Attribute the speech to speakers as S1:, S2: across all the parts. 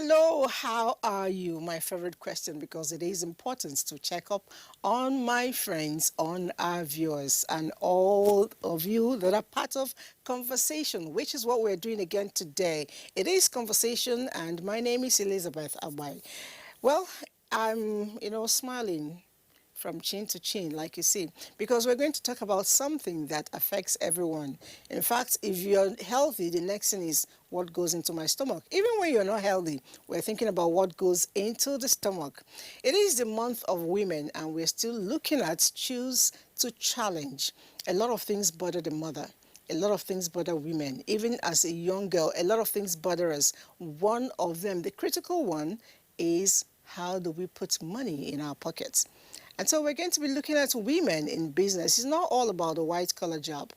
S1: Hello, how are you? My favorite question because it is important to check up on my friends, on our viewers, and all of you that are part of conversation, which is what we're doing again today. It is conversation, and my name is Elizabeth Abai. Well, I'm, smiling from chin to chin, like you see, because we're going to talk about something that affects everyone. In fact, if you're healthy, the next thing is what goes into my stomach. Even when you're not healthy, we're thinking about what goes into the stomach. It is the month of women, and we're still looking at choose to challenge. A lot of things bother the mother. A lot of things bother women. Even as a young girl, a lot of things bother us. One of them, the critical one, is how do we put money in our pockets? And so we're going to be looking at women in business. It's not all about a white-collar job.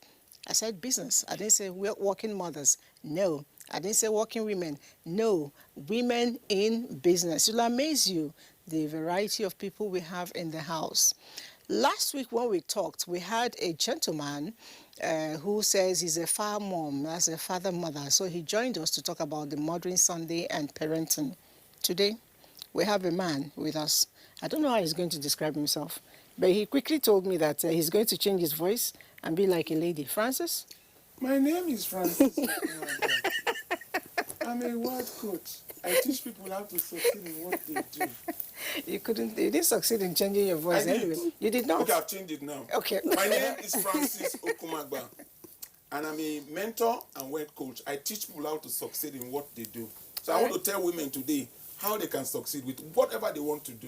S1: I said business. I didn't say working mothers. No. I didn't say working women. No. Women in business. It'll amaze you the variety of people we have in the house. Last week when we talked, we had a gentleman who says he's a far mom, that's a father mother. So he joined us to talk about the Mothering Sunday and parenting. Today, we have a man with us. I don't know how he's going to describe himself, but he quickly told me that he's going to change his voice and be like a lady. Francis?
S2: My name is Francis. I'm a word coach. I teach people how to succeed in what they do.
S1: You didn't succeed in changing your voice anyway. You did not?
S2: Okay, I've changed it now.
S1: Okay.
S2: My name is Francis Okumagba, and I'm a mentor and word coach. I teach people how to succeed in what they do. So I want to tell women today how they can succeed with whatever they want to do.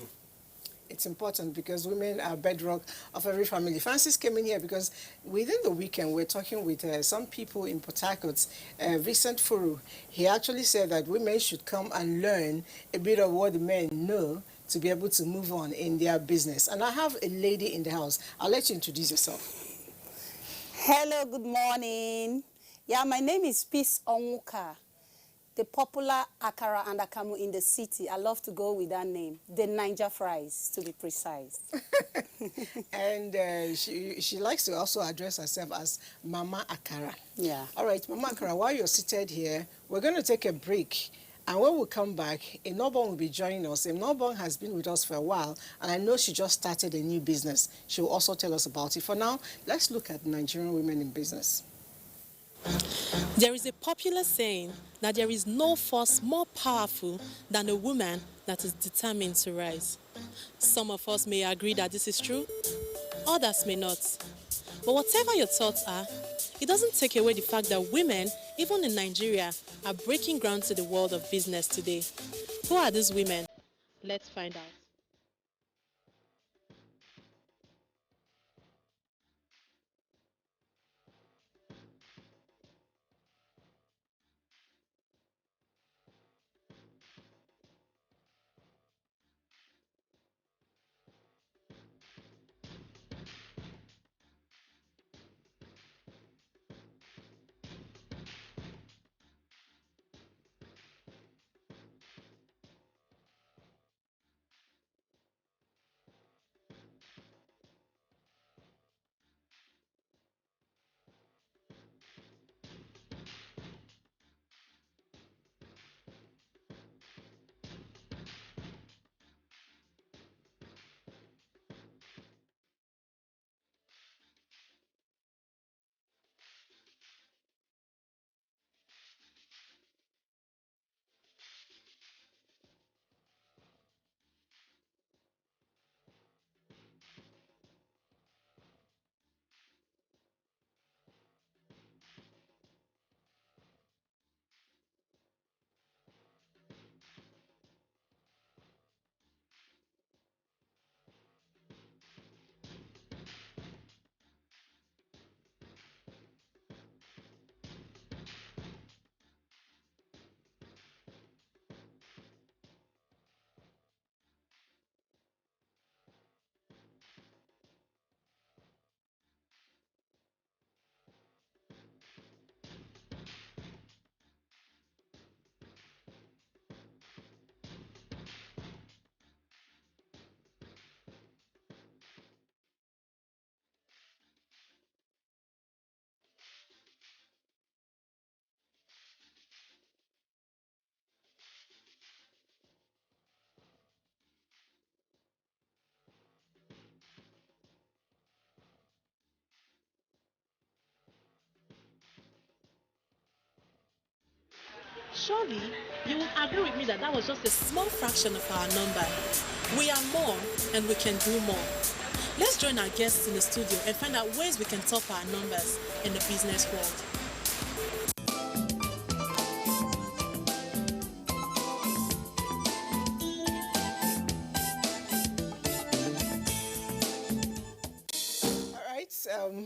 S1: It's important because women are bedrock of every family. Francis came in here because within the weekend we're talking with some people in Port Harcourt. Vincent Furu, he actually said that women should come and learn a bit of what the men know to be able to move on in their business. And I have a lady in the house. I'll let you introduce yourself.
S3: Hello, good morning. Yeah, my name is Peace Onwuka, the popular akara and akamu in the city. I love to go with that name, the Niger fries, to be precise.
S1: And she likes to also address herself as Mama Akara.
S3: Yeah.
S1: All right, Mama Akara, while you're seated here, we're going to take a break. And when we come back, Inobon will be joining us. Inobon has been with us for a while, and I know she just started a new business. She will also tell us about it. For now, let's look at Nigerian women in business.
S4: There is a popular saying that there is no force more powerful than a woman that is determined to rise. Some of us may agree that this is true, others may not. But whatever your thoughts are, it doesn't take away the fact that women, even in Nigeria, are breaking ground to the world of business today. Who are these women? Let's find out. surely you will agree with me that that was just a small fraction of our number. We are more and we can do more. Let's join our guests in the studio and find out ways we can top our numbers in the business world.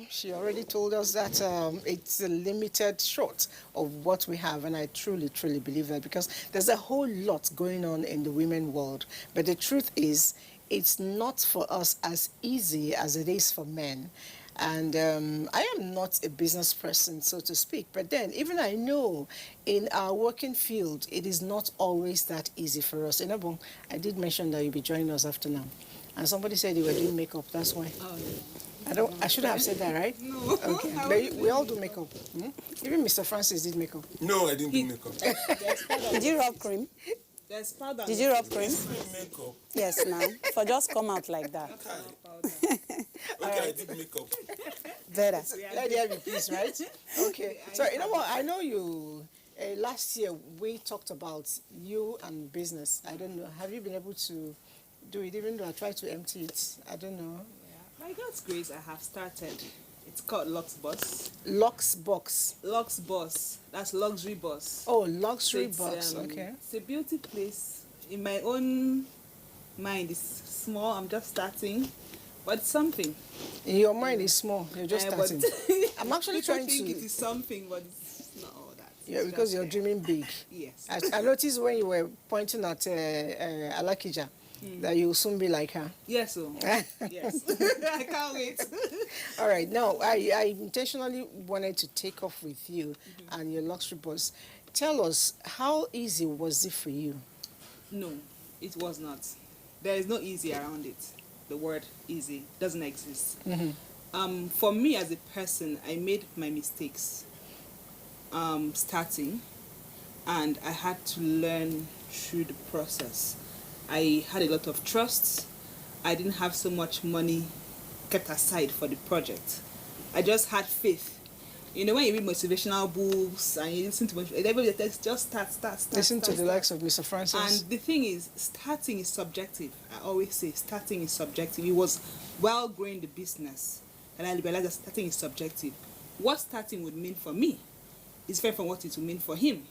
S1: She already told us that it's a limited short of what we have, and I truly, truly believe that, because there's a whole lot going on in the women world. But the truth is, it's not for us as easy as it is for men. And I am not a business person, so to speak, but then even I know in our working field, it is not always that easy for us. Enabong, I did mention that you'll be joining us after now. And somebody said you were doing makeup, that's why.
S5: Oh,
S1: I should have said that, right?
S5: no.
S1: Okay. But we all do makeup. Hmm? Even Mr. Francis did makeup.
S2: No, I didn't do makeup.
S3: Did you rub cream?
S5: There's powder.
S3: Did you rub cream?
S2: Makeup.
S3: Yes, now. For just come out like that.
S2: Okay, I did makeup.
S3: Better.
S1: Let there be peace, right? Okay. So, you know what? I know you, last year we talked about you and business. I don't know. Have you been able to do it, even though I tried to empty it? I don't know.
S5: By God's grace, I have started. It's called Lux Bus.
S1: Lux Box.
S5: Lux Bus. That's luxury bus.
S1: Oh, luxury
S5: So
S1: box. Okay.
S5: It's a beauty place. In my own mind, it's small. I'm just starting, but it's something.
S1: Your mind is small. You're just
S5: But
S1: starting. I'm actually
S5: people
S1: trying
S5: think
S1: to.
S5: it is something, but it's not all that.
S1: Yeah,
S5: It's
S1: because
S5: just
S1: you're
S5: there.
S1: dreaming big.
S5: Yes.
S1: I noticed when you were pointing at Alakija that you'll soon be like her.
S5: Yes, so. Yes. I can't wait.
S1: All right. Now, I intentionally wanted to take off with you and your luxury bus. Tell us, how easy was it for you?
S5: No, it was not. There is no easy around it. The word easy doesn't exist. For me as a person, I made my mistakes starting, and I had to learn through the process. I had a lot of trust. I didn't have so much money kept aside for the project. I just had faith. You know, when you read motivational books and you listen to everybody says just start.
S1: Listen to the
S5: start.
S1: likes of Mr. Francis.
S5: And the thing is, starting is subjective. I always say starting is subjective. It was while growing the business that I realized that starting is subjective. What starting would mean for me is different from what it would mean for him.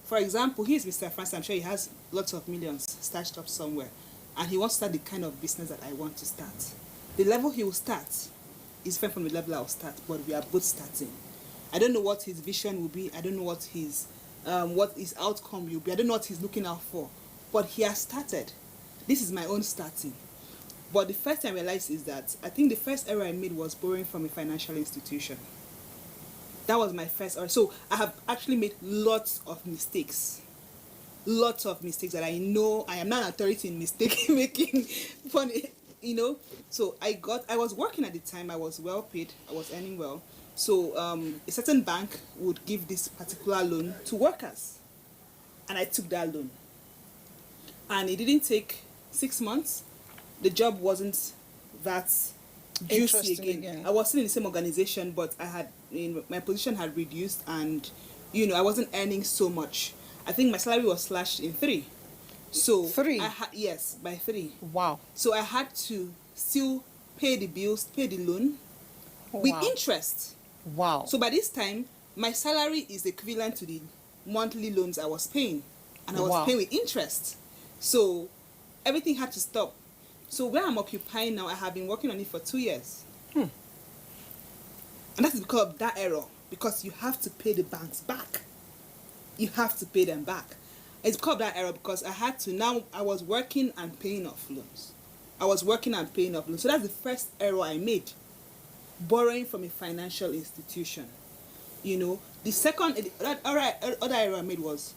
S5: For example, here's Mr. Francis. I'm sure he has lots of millions stashed up somewhere, and he wants to start the kind of business that I want to start. The level he will start is different from the level I will start, but we are both starting. I don't know what his vision will be. I don't know what his outcome will be. I don't know what he's looking out for. But he has started. This is my own starting. But the first thing I realized is that I think the first error I made was borrowing from a financial institution. That was my first error. So I have actually made lots of mistakes. Lots of mistakes that I know I am not an authority in mistake making. Funny, you know. So I was working at the time. I was well paid. I was earning well. So a certain bank would give this particular loan to workers. And I took that loan. And it didn't take 6 months. The job wasn't that juicy again. I was still in the same organization, but my position had reduced, and I wasn't earning so much. I think my salary was slashed in 3. So
S1: 3?
S5: Yes, by 3.
S1: Wow.
S5: So I had to still pay the bills, pay the loan with interest.
S1: Wow.
S5: So by this time, my salary is equivalent to the monthly loans I was paying, and I was paying with interest. So everything had to stop. So where I'm occupying now, I have been working on it for 2 years. And that's because of that error, because you have to pay the banks back. You have to pay them back. It's because of that error, because I was working and paying off loans. So that's the first error I made, borrowing from a financial institution. The second, other error I made was,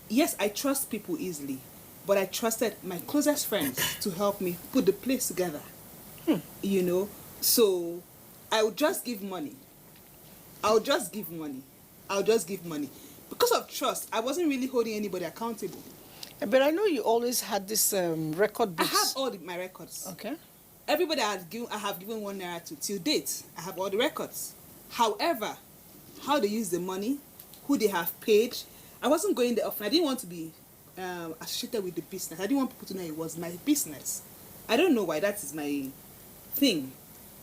S5: yes, I trust people easily, but I trusted my closest friends to help me put the place together. So I would just give money. Because of trust, I wasn't really holding anybody accountable.
S1: But I know you always had this record books.
S5: I have all my records.
S1: Okay.
S5: Everybody I have given 1 naira to till date. I have all the records. However, how they use the money, who they have paid, I wasn't going there often. I didn't want to be associated with the business. I didn't want people to know it was my business. I don't know why. That is my thing.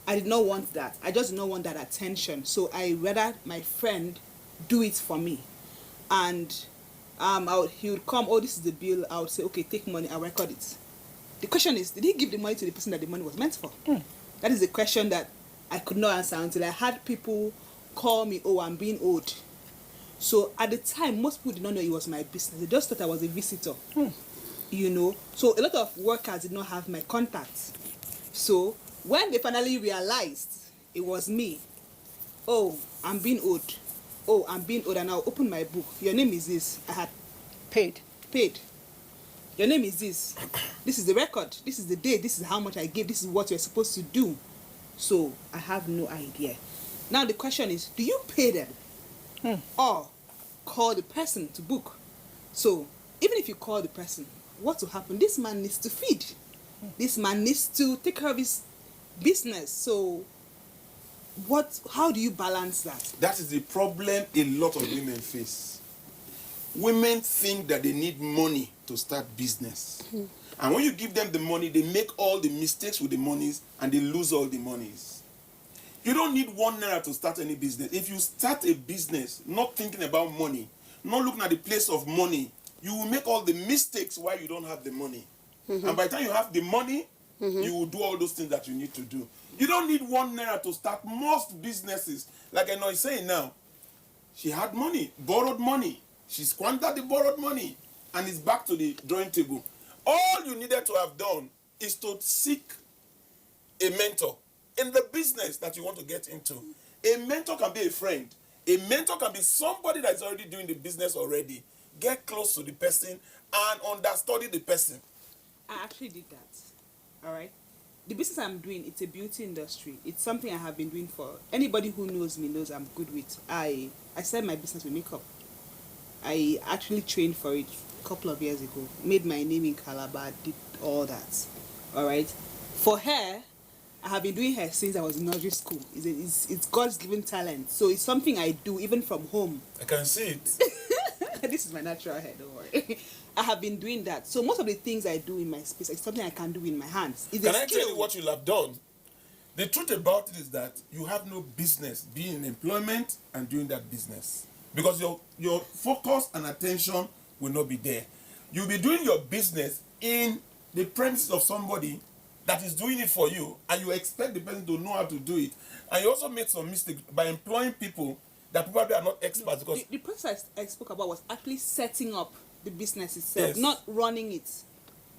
S5: I did not want that. I just did not want that attention. So I rather my friend do it for me. And he would come, oh, this is the bill. I would say, okay, take money, I'll record it. The question is, did he give the money to the person that the money was meant for? That is the question that I could not answer until I had people call me, oh, I'm being owed. So at the time, most people did not know it was my business. They just thought I was a visitor. You know, so a lot of workers did not have my contact. So when they finally realized it was me, oh, I'm being owed. Oh, I'm being owed, and I'll open my book. Your name is this. I had
S1: Paid.
S5: paid. Your name is this. This is the record. This is the date. This is how much I gave. This is what you're supposed to do. So I have no idea. Now the question is, do you pay them or call the person to book? So even if you call the person, what will happen? This man needs to feed. This man needs to take care of his business. So how do you balance that?
S2: That is the problem a lot of women face. Women think that they need money to start business. And when you give them the money, they make all the mistakes with the monies and they lose all the monies. You don't need 1 naira to start any business. If you start a business not thinking about money, not looking at the place of money, you will make all the mistakes while you don't have the money. And by the time you have the money, you will do all those things that you need to do. You don't need 1 naira to start most businesses. Like I know is saying now, she had money, borrowed money. She squandered the borrowed money and is back to the drawing table. All you needed to have done is to seek a mentor in the business that you want to get into. A mentor can be a friend. A mentor can be somebody that is already doing the business already. Get close to the person and understudy the person.
S5: I actually did that. All right. The business I'm doing, it's a beauty industry. It's something I have been doing for anybody who knows me knows I'm good with. I started my business with makeup. I actually trained for it a couple of years ago. Made my name in Calabar, did all that. All right. For hair, I have been doing hair since I was in nursery school. It's God's given talent. So it's something I do even from home.
S2: I can see it.
S5: This is my natural hair, don't worry. I have been doing that. So most of the things I do in my space is something I can do in my hands. It's
S2: Can
S5: a
S2: I
S5: skill.
S2: tell you what you'll have done? The truth about it is that you have no business being in employment and doing that business. Because your focus and attention will not be there. You'll be doing your business in the premises of somebody that is doing it for you, and you expect the person to know how to do it. And you also made some mistakes by employing people that probably are not experts. Because
S5: The process I spoke about was actually setting up the business itself,
S2: Yes.
S5: not running it.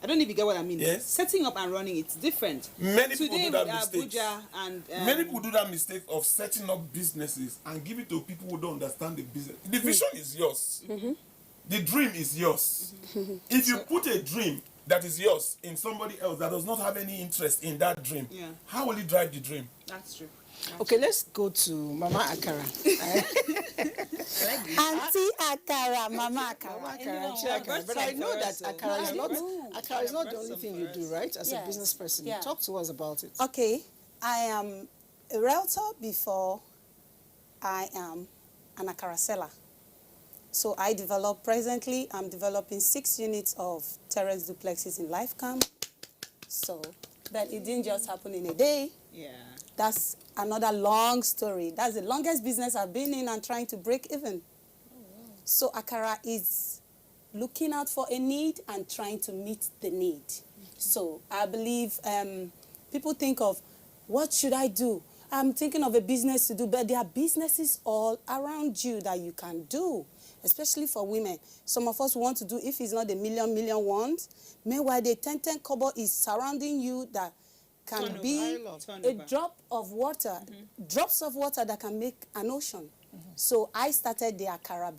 S5: I don't know if you get what I mean.
S2: Yes.
S5: Setting up and running it's different.
S2: Many people
S5: Today
S2: do that
S5: with
S2: mistake.
S5: Abuja and
S2: many people do that mistake of setting up businesses and give it to people who don't understand the business. The vision is yours. The dream is yours. If you put a dream that is yours in somebody else that does not have any interest in that dream,
S5: Yeah.
S2: how will you drive the dream?
S5: That's true.
S1: Okay, let's go to Mama Akara.
S3: Auntie Akara, Mama Akara.
S1: Mama Akara,
S3: Anyone
S1: Auntie
S3: want-
S1: Akara. But I know that Akara is not
S3: No.
S1: Akara is not the only thing you do, right? As a
S3: Yes.
S1: business person,
S3: Yeah.
S1: talk to us about it.
S3: Okay, I am a realtor before I am an Akara seller. So presently I'm developing 6 units of terrace duplexes in Lifecam. So, but it didn't just happen in a day.
S5: Yeah.
S3: That's another long story. That's the longest business I've been in and trying to break even. So Akara is looking out for a need and trying to meet the need. So I believe people think of, what should I do? I'm thinking of a business to do, but there are businesses all around you that you can do, especially for women. Some of us want to do, if it's not the million ones, meanwhile the 10 kobo is surrounding you that can
S5: Turnover.
S3: be
S5: Turnover.
S3: a drop of water, drops of water that can make an ocean. So I started the Akara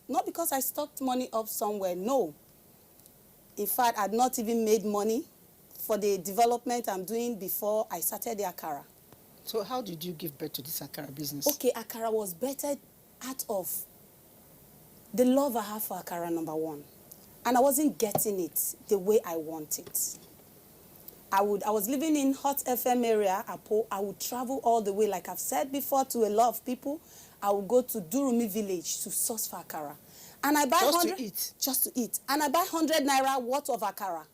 S3: not because I stocked money up somewhere, no. In fact, I'd not even made money for the development I'm doing before I started the Akara.
S1: So how did you give birth to this Akara business?
S3: Okay, Akara was birthed out of the love I have for Akara, number one. And I wasn't getting it the way I want it. I was living in Hot FM area, Apo. I would travel all the way, like I've said before, to a lot of people. I would go to Durumi village to source for Akara. And I buy
S1: Just
S3: 100
S1: to eat.
S3: Just to eat. And I buy 100 naira worth of akara.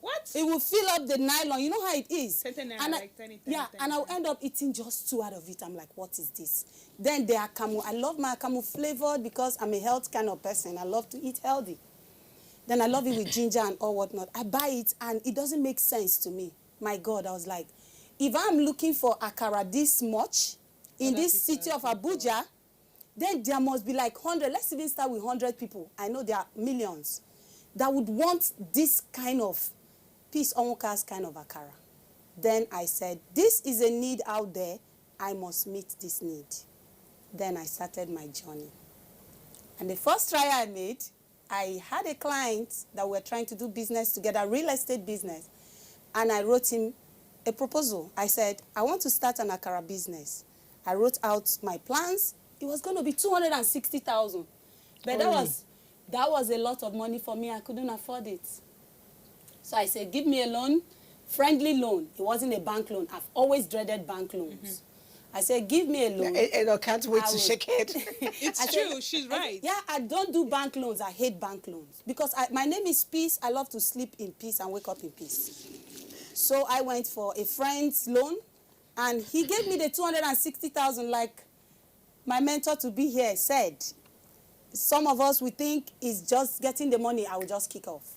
S5: What?
S3: It will fill up the nylon. You know how it is.
S5: 10 naira,
S3: And
S5: like 10,
S3: yeah,
S5: 10,
S3: and I'll
S5: 10.
S3: end up eating just 2 out of it. I'm like, what is this? Then the akamu. I love my akamu flavored because I'm a health kind of person. I love to eat healthy. Then I love it with ginger and all whatnot. I buy it and it doesn't make sense to me. My God, I was like, if I'm looking for akara this much in
S5: Other
S3: this
S5: people
S3: city
S5: are
S3: of
S5: looking for-
S3: Abuja, then there must be like 100. Let's even start with 100 people. I know there are millions that would want this kind of Peace Onwuka's kind of akara. Then I said, this is a need out there. I must meet this need. Then I started my journey. And the first try I made, I had a client that we were trying to do business together, real estate business. And I wrote him a proposal. I said, I want to start an akara business. I wrote out my plans. It was going to be 260,000. But that was a lot of money for me. I couldn't afford it. So I said, give me a loan, friendly loan. It wasn't a bank loan. I've always dreaded bank loans. I said, give me a loan.
S1: I can't wait
S3: I
S1: to
S3: will-
S1: shake it.
S5: It's
S3: I said-
S5: true. She's right.
S3: Yeah, I don't do bank loans. I hate bank loans. Because my name is Peace. I love to sleep in peace and wake up in peace. So I went for a friend's loan, and he gave me the 260,000 like my mentor to be here said. Some of us, we think is just getting the money, I will just kick off.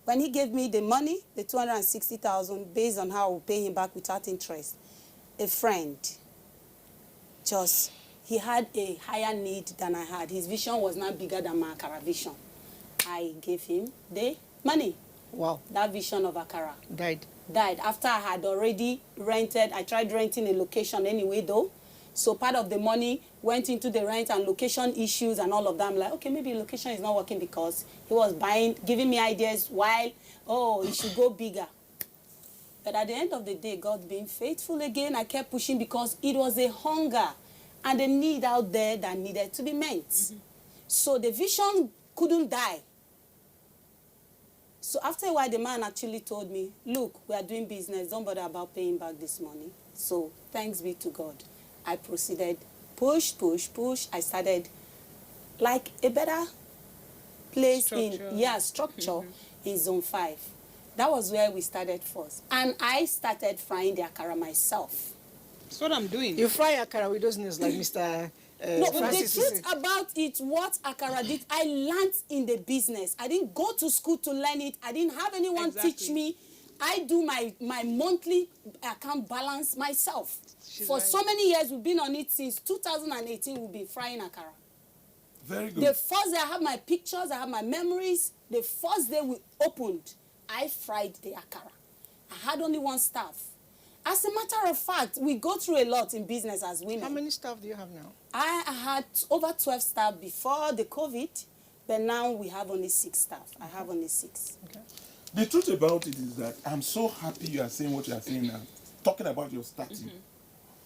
S3: When he gave me the money, the 260,000, based on how I will pay him back without interest, a friend, he had a higher need than I had. His vision was not bigger than my Akara vision. I gave him the money.
S1: Wow.
S3: That vision of Akara
S1: Died.
S3: after I had already rented. I tried renting a location anyway, though. So part of the money went into the rent and location issues and all of that. I'm like, okay, maybe location is not working because he was giving me ideas while, it should go bigger. But at the end of the day, God being faithful again, I kept pushing because it was a hunger and a need out there that needed to be met. So the vision couldn't die. So after a while, the man actually told me, look, we are doing business. Don't bother about paying back this money. So thanks be to God. I proceeded, push. I started like a better place structure in Zone 5. That was where we started first. And I started frying the akara myself.
S5: That's what I'm doing.
S1: You fry akara with those nails like Mr.
S3: No, but the
S1: Francis
S3: truth
S1: said.
S3: about it, what akara did, I learned in the business. I didn't go to school to learn it. I didn't have anyone teach me. I do my monthly account balance myself. For so many years, we've been on it since 2018, we've been frying akara.
S2: Very good.
S3: The first day I have my pictures, I have my memories. The first day we opened, I fried the akara. I had only one staff. As a matter of fact, we go through a lot in business as women.
S1: How many staff do you have now?
S3: I had over 12 staff before the COVID, but now we have only 6 staff. I have only 6.
S1: Okay.
S2: The truth about it is that I'm so happy you are saying what you are saying now, talking about your starting.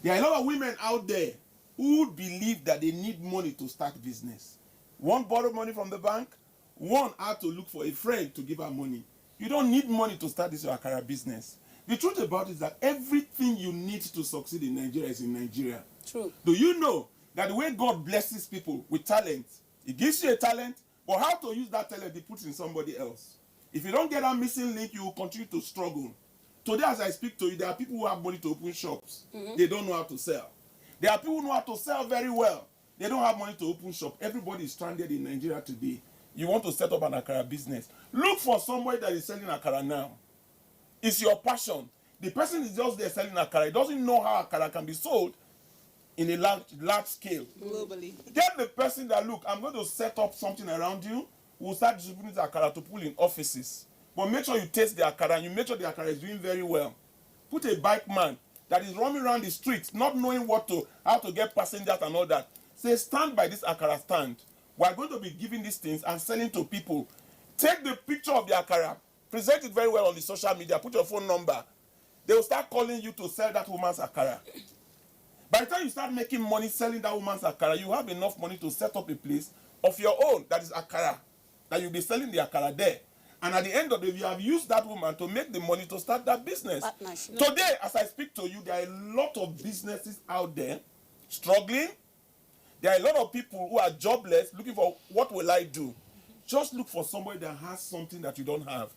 S2: There are a lot of women out there who believe that they need money to start business. One borrow money from the bank, one had to look for a friend to give her money. You don't need money to start this your akara business. The truth about it is that everything you need to succeed in Nigeria is in Nigeria.
S3: True.
S2: Do you know that the way God blesses people with talent, He gives you a talent, but how to use that talent, He puts in somebody else. If you don't get that missing link, you will continue to struggle. Today, as I speak to you, there are people who have money to open shops. They don't know how to sell. There are people who know how to sell very well. They don't have money to open shop. Everybody is stranded in Nigeria today. You want to set up an akara business. Look for somebody that is selling akara now. It's your passion. The person is just there selling akara. He doesn't know how akara can be sold in a large scale.
S5: Globally.
S2: Get the person that, look, I'm going to set up something around you. We'll start distributing the akara to pull in offices. But make sure you taste the akara and you make sure the akara is doing very well. Put a bike man that is roaming around the streets, not knowing how to get passengers and all that. Say, stand by this akara stand. We are going to be giving these things and selling to people. Take the picture of the akara, present it very well on the social media, put your phone number. They will start calling you to sell that woman's akara. By the time you start making money selling that woman's akara, you have enough money to set up a place of your own that is akara, that you'll be selling the akara there. And at the end of the day, you have used that woman to make the money to start that business.
S3: Partnership.
S2: Today, as I speak to you, there are a lot of businesses out there struggling. There are a lot of people who are jobless looking for what will I do. Just look for somebody that has something that you don't have.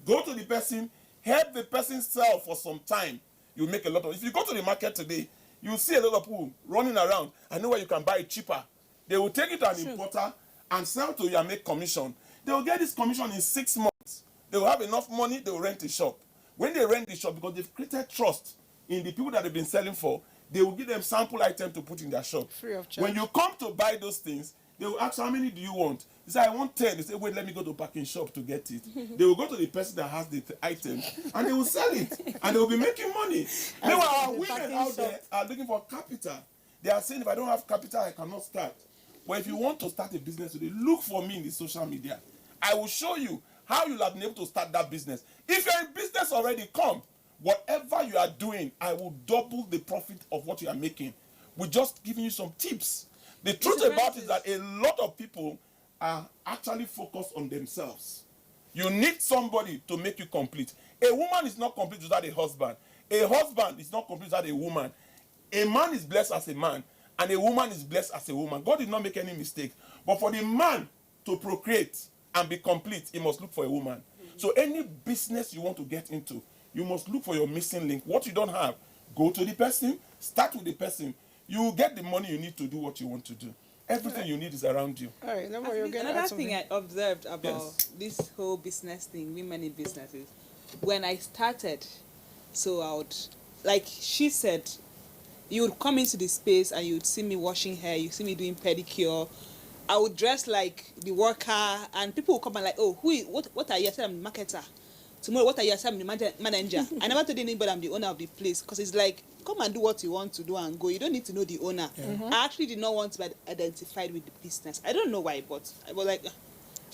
S2: Go to the person, help the person sell for some time. You make a lot of. If you go to the market today, you see a lot of people running around. I know where you can buy it cheaper. They will take it to an importer and sell to you and make commission. They will get this commission in 6 months. They will have enough money, they will rent a shop. When they rent the shop, because they've created trust in the people that they've been selling for, they will give them sample items to put in their shop.
S1: Free of charge.
S2: When you come to buy those things, they will ask, how many do you want? You say, I want 10. They say, wait, let me go to packing shop to get it. They will go to the person that has the item and they will sell it. And they will be making money. Meanwhile, our women out there are looking for capital. They are saying, if I don't have capital, I cannot start. But if you want to start a business today, look for me in the social media. I will show you how you'll have been able to start that business. If you're in business already, come. Whatever you are doing, I will double the profit of what you are making. We're just giving you some tips. The truth about it is that a lot of people are actually focused on themselves. You need somebody to make you complete. A woman is not complete without a husband. A husband is not complete without a woman. A man is blessed as a man, and a woman is blessed as a woman. God did not make any mistake. But for the man to procreate and be complete, he must look for a woman. So any business you want to get into, you must look for your missing link. What you don't have, go to the person, start with the person. You will get the money you need to do what you want to do. Everything you need is around you.
S1: All right, number
S5: I
S1: you're
S5: think
S1: getting
S5: another thing I observed about this whole business thing, women in businesses, when I started, so I would, like she said, you would come into the space and you would see me washing hair, you see me doing pedicure. I would dress like the worker, and people would come and like, oh, what are you? I said, I'm the marketer. Tomorrow, what are you? I said, I'm the manager. I never told anybody I'm the owner of the place, because it's like, come and do what you want to do and go. You don't need to know the owner. I actually did not want to be identified with the business. I don't know why, but I was like,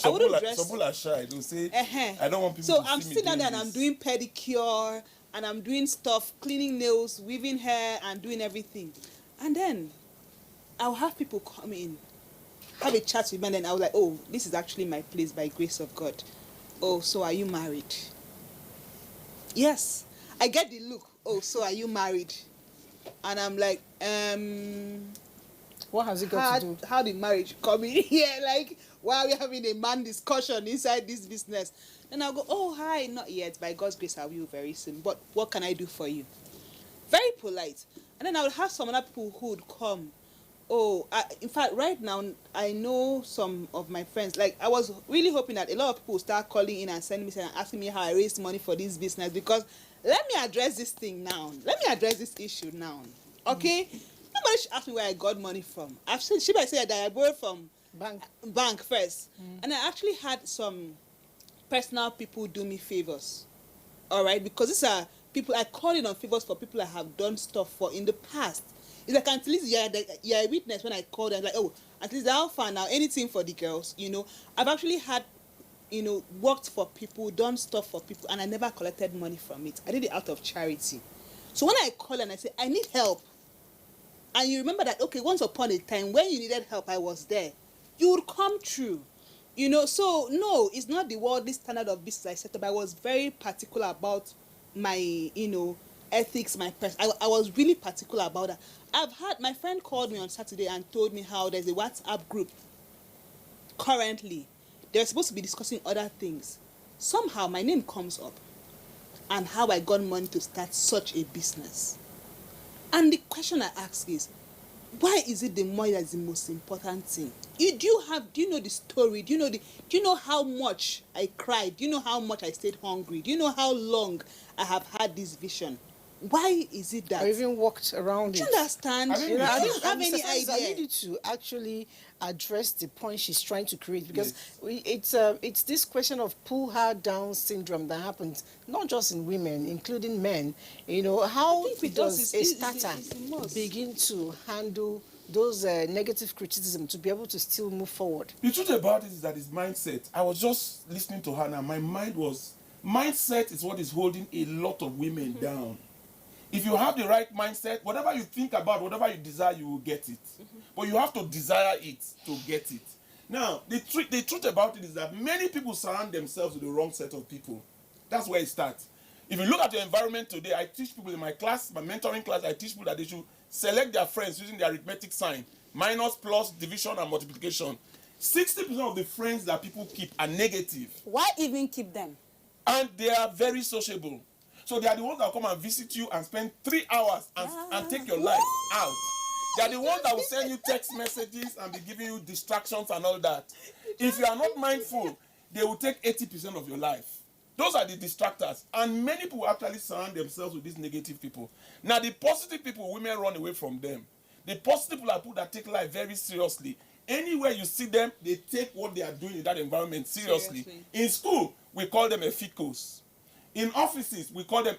S5: I wouldn't dress.
S2: Some people are shy. They'll say, I don't want people
S5: So
S2: to
S5: I'm
S2: see me
S5: sitting down
S2: doing
S5: there and
S2: this.
S5: I'm doing pedicure and I'm doing stuff, cleaning nails, weaving hair and doing everything. And then I'll have people come in, have a chat with me, and then I was like, oh, this is actually my place by grace of God. Oh, so are you married? Yes. I get the look. Oh, so are you married? And I'm like,
S1: What has it got to do?
S5: how did marriage come in here? Like, why are we having a man discussion inside this business? Then I'll go, oh, hi, not yet. By God's grace, I will very soon. But what can I do for you? Very polite. And then I would have some other people who would come. Oh, in fact, right now, I know some of my friends. Like, I was really hoping that a lot of people would start calling in and sending me and asking me how I raised money for this business. Because let me address this thing now. Let me address this issue now. Okay? Nobody should ask me where I got money from. I've said, she might say that I borrowed from bank first. And I actually had some personal people do me favors. All right? Because these are people, I call in on favors for people I have done stuff for in the past. It's like, at least you're a witness when I call them, like, oh, at least how far now, anything for the girls, you know. I've actually had, you know, worked for people, done stuff for people, and I never collected money from it. I did it out of charity. So when I call and I say, I need help, and you remember that, okay, once upon a time, when you needed help, I was there, you would come through. You know, so, no, it's not the worldly standard of business I set up. I was very particular about my, you know, ethics, my I was really particular about that. I've had, my friend called me on Saturday and told me how there's a WhatsApp group currently. They're supposed to be discussing other things. Somehow my name comes up and how I got money to start such a business. And the question I ask is, why is it the money that's the most important thing? Do you know the story? Do you know how much I cried? Do you know how much I stayed hungry? Do you know how long I have had this vision? Why is it that?
S1: I even walked around
S5: Do you
S1: it.
S5: understand?
S2: I think
S5: I don't have
S1: Mr.
S5: any
S1: Science, I need
S5: idea.
S1: you to actually address the point she's trying to create, because
S2: Yes.
S1: it's this question of pull her down syndrome that happens not just in women, including men. You know, how
S5: think with us
S1: does
S5: it's-
S1: a starter
S5: it's a must.
S1: begin to handle those negative criticism to be able to still move forward?
S2: The truth about it is that it's mindset. I was just listening to her now. My mind was, mindset is what is holding a lot of women down. If you have the right mindset, whatever you think about, whatever you desire, you will get it. But you have to desire it to get it. Now, the truth about it is that many people surround themselves with the wrong set of people. That's where it starts. If you look at your environment today, I teach people in my class, my mentoring class, I teach people that they should select their friends using the arithmetic sign. minus, plus, division, and multiplication. 60% of the friends that people keep are negative.
S3: Why even keep them?
S2: And they are very sociable. So they are the ones that will come and visit you and spend 3 hours and take your life out. They are the ones that will send you text messages and be giving you distractions and all that. If you are not mindful, they will take 80% of your life. Those are the distractors. And many people actually surround themselves with these negative people. Now, the positive people, women run away from them. The positive people are people that take life very seriously. Anywhere you see them, they take what they are doing in that environment seriously. In school, we call them efikos. In offices, we call them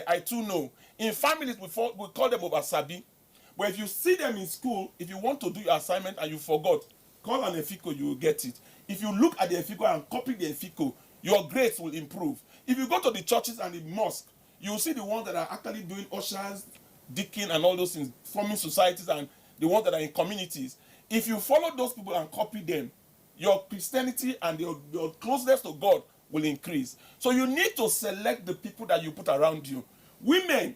S2: I too know. In families, we call them obasabi. But if you see them in school, if you want to do your assignment and you forgot, call an efiko, you will get it. If you look at the efiko and copy the efiko, your grades will improve. If you go to the churches and the mosque, you will see the ones that are actually doing ushers, deacon, and all those things, forming societies, and the ones that are in communities. If you follow those people and copy them, your Christianity and your closeness to God will increase. So you need to select the people that you put around you. Women,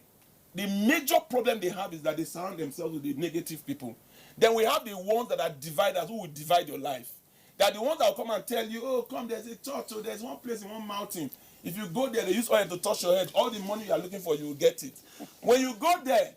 S2: the major problem they have is that they surround themselves with the negative people. Then we have the ones that are dividers who will divide your life. They are the ones that will come and tell you, oh, come, there's a church, so there's one place in one mountain. If you go there, they use oil to touch your head. All the money you are looking for, you will get it. When you go there,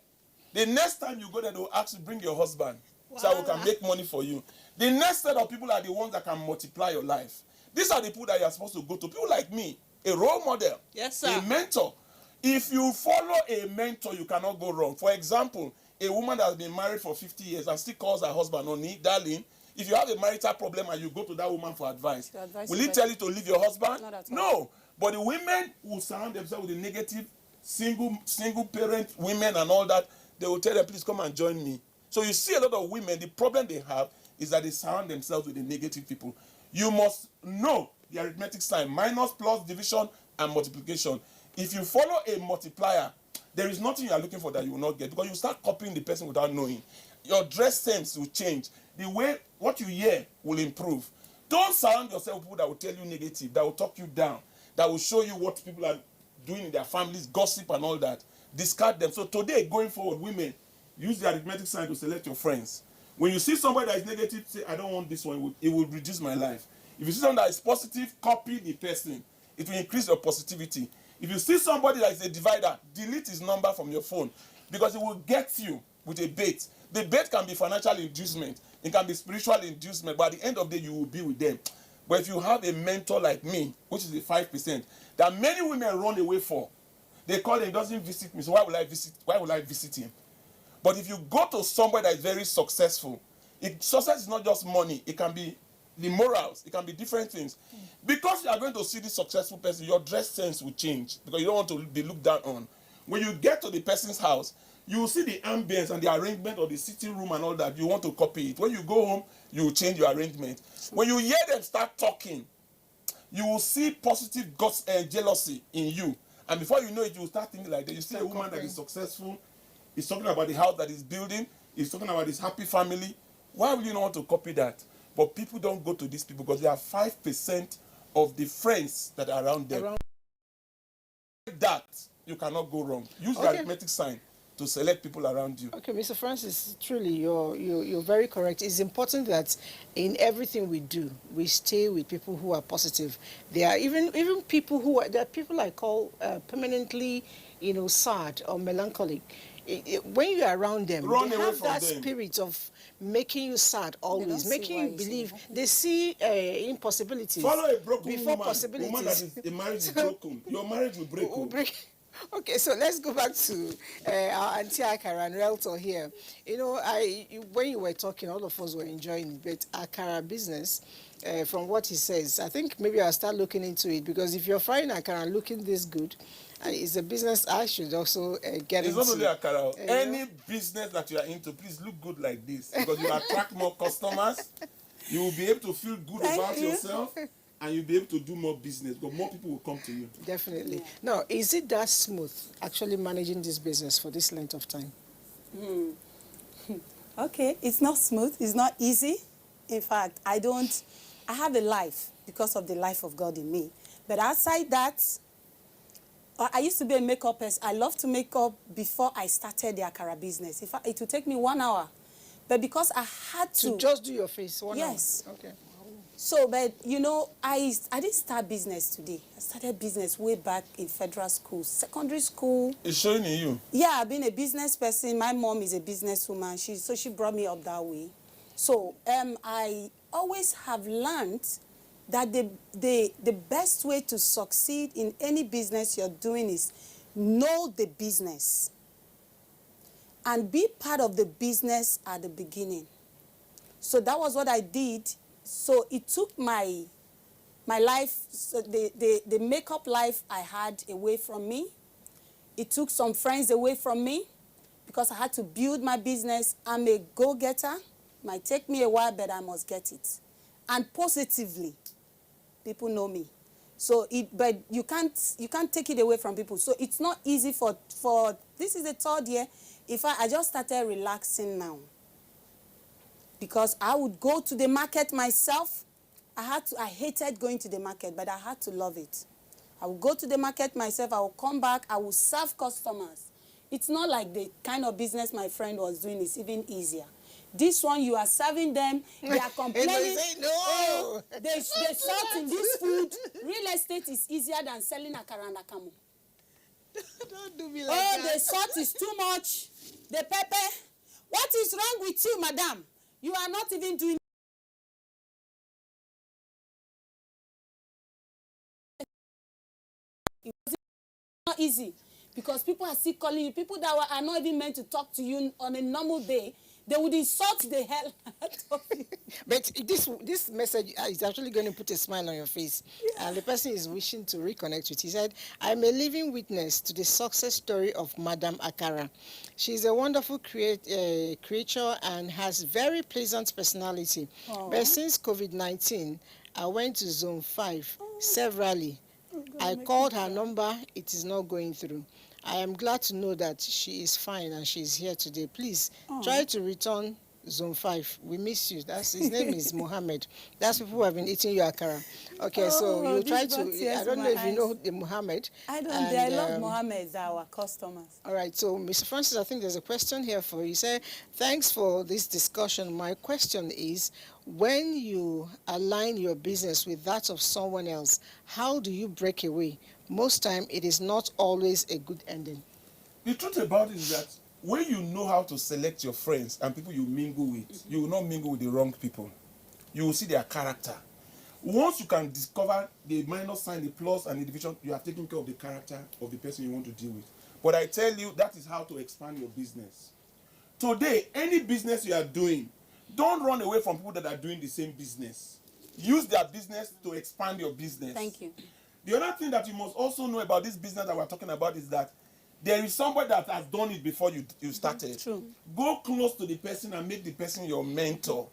S2: the next time you go there, they will ask you, bring your husband, so we can make money for you. The next set of people are the ones that can multiply your life. These are the people that you are supposed to go to. People like me, a role model,
S5: Yes, sir.
S2: a mentor. If you follow a mentor, you cannot go wrong. For example, a woman that has been married for 50 years and still calls her husband, honey, darling, if you have a marital problem and you go to that woman for advice, will he tell you to leave your husband?
S3: Not at all.
S2: No. But the women who surround themselves with the negative, single parent women and all that, they will tell them, please come and join me. So you see a lot of women, the problem they have is that they surround themselves with the negative people. You must know the arithmetic sign, minus, plus, division, and multiplication. If you follow a multiplier, there is nothing you are looking for that you will not get, because you start copying the person without knowing. Your dress sense will change. The way what you hear will improve. Don't surround yourself with people that will tell you negative, that will talk you down, that will show you what people are doing in their families, gossip and all that. Discard them. So today, going forward, women, use the arithmetic sign to select your friends. When you see somebody that is negative, say, I don't want this one. It will reduce my life. If you see someone that is positive, copy the person. It will increase your positivity. If you see somebody that is a divider, delete his number from your phone, because it will get you with a bait. The bait can be financial inducement. It can be spiritual inducement. But at the end of the day, you will be with them. But if you have a mentor like me, which is the 5%, that many women run away for, they call him, doesn't visit me, so why will I visit him? But if you go to somebody that is very successful, success is not just money. It can be the morals. It can be different things. Because you are going to see this successful person, your dress sense will change, because you don't want to be looked down on. When you get to the person's house, you will see the ambience and the arrangement of the sitting room and all that. You want to copy it. When you go home, you will change your arrangement. When you hear them start talking, you will see positive jealousy in you. And before you know it, you will start thinking like that. You see a woman that is successful, is talking about the house that he's building, is talking about his happy family. Why would you not want to copy that? But people don't go to these people because they are 5% of the friends that are around them. That, you cannot go wrong. Use the arithmetic sign to select people around you.
S1: Okay, Mr. Francis, truly, you're very correct. It's important that in everything we do, we stay with people who are positive. There are even people there are people I call permanently, sad or melancholic. When you're around them, they have that spirit of making you sad always, making you believe. They see impossibilities.
S2: Follow a broken
S1: before
S2: woman.
S1: Possibilities.
S2: Woman that is, a marriage is broken. Your marriage will break.
S1: Okay, so let's go back to our Auntie Akara and Realtor here. When you were talking, all of us were enjoying it, but Akara business, from what he says, I think maybe I'll start looking into it, because if you're frying Akara looking this good, it's a business I should also get into.
S2: It's not only Akara. Any business that you are into, please look good like this, because you attract more customers. You will be able to feel good about yourself, and you'll be able to do more business, but more people will come to you.
S1: Definitely. Now, is it that smooth actually managing this business for this length of time?
S3: Okay, it's not smooth. It's not easy. In fact, I have a life because of the life of God in me. But outside that, I used to be a makeup person. I love to make up before I started the Akara business. It would take me 1 hour But because I had
S1: To just do your face 1 hour.
S3: Yes.
S1: Okay.
S3: So, but you know, I didn't start business today. I started business way back in federal school, secondary school.
S2: It's showing in you.
S3: Yeah, I've been a business person. My mom is a businesswoman. She brought me up that way. So I always have learned that the best way to succeed in any business you're doing is know the business and be part of the business at the beginning. So that was what I did. So it took my life, so the makeup life I had away from me. It took some friends away from me because I had to build my business. I'm a go-getter. Might take me a while, but I must get it. And positively, people know me. So but you can't take it away from people. So it's not easy for this is the 3rd year. I just started relaxing now. Because I would go to the market myself. I hated going to the market, but I had to love it. I would go to the market myself. I would come back. I would serve customers. It's not like the kind of business my friend was doing is even easier. This one, you are serving them. They are complaining.
S1: They say no.
S3: They salt in this food. Real estate is easier than selling akara and akamu.
S1: Don't do me like that.
S3: The salt is too much. The pepper. What is wrong with you, madam? You are not even doing it. Was not easy because people are still calling you. People that are not even meant to talk to you on a normal day, they would insult the hell out of you.
S1: But this message is actually going to put a smile on your face. Yeah. And the person is wishing to reconnect with. He said, I'm a living witness to the success story of Madam Akara. She's a wonderful creature and has very pleasant personality. Aww. But since COVID-19, I went to Zone 5 severally. I called her number. It is not going through. I am glad to know that she is fine and she is here today. Please try to return Zone 5. We miss you. His name is Mohammed. That's people who have been eating your akara. Okay, so you try to, I don't know if you know the Mohammed.
S3: I don't. I love Mohammed, our customers.
S1: All right, so Mr. Francis, I think there's a question here for you. You say, thanks for this discussion. My question is, when you align your business with that of someone else, how do you break away? Most time, it is not always a good ending.
S2: The truth about it is that when you know how to select your friends and people you mingle with, you will not mingle with the wrong people. You will see their character. Once you can discover the minus sign, the plus, and the division, you are taking care of the character of the person you want to deal with. But I tell you, that is how to expand your business. Today, any business you are doing, don't run away from people that are doing the same business. Use their business to expand your business.
S3: Thank you.
S2: The other thing that you must also know about this business that we're talking about is that there is somebody that has done it before you started.
S3: True.
S2: Go close to the person and make the person your mentor.